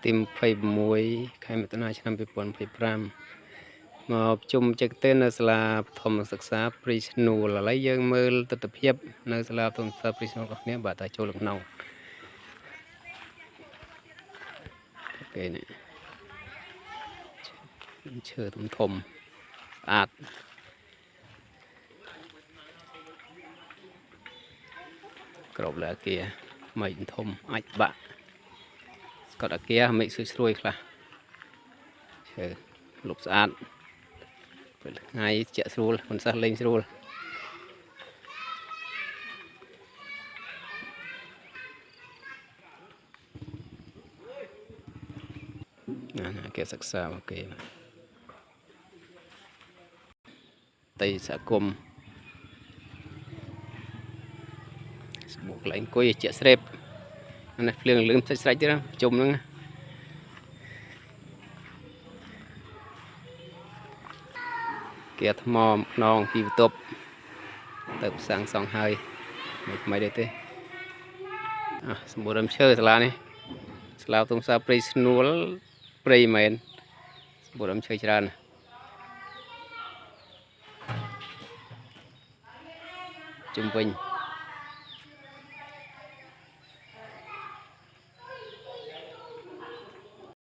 ទី26 ខែមិថុនាឆ្នាំ2025មកប្រជុំជែកទេនៅសាលាបឋមសិក្សាព្រីស្នូលឥឡូវយើងមើលទស្សនវិជ្ជានៅសាលាបឋមសិក្សាព្រីស្នូលរបស់គ្នាបាទតែចូលក្នុងអូខេនេះឈើធំស្អាតក្របលើអាគារមិនធំអាចបាក់ស្កតអាគារមិនស្រួយខ្លះឈើលុបស្អាតពេលថ្ងៃជាក់ស្រួលមិនសោះលេងស្រួលអាគារសិក្សាអូខេតីសហគមន៍ស្បុកកន្លែងអង្គុយជាក់ស្រេបនេះភ្លើងលឿងស្រេចទៀតណាជុំហ្នឹងគេថ្មខ្នងពីបន្ទប់ទៅសាងសង់ហើយមិនថ្មីទេសម្បូរដើមឈើសាលានេះសាលាទុំសាព្រៃស្នួលព្រៃមែនសម្បូរដើមឈើច្រើនជុំវិញ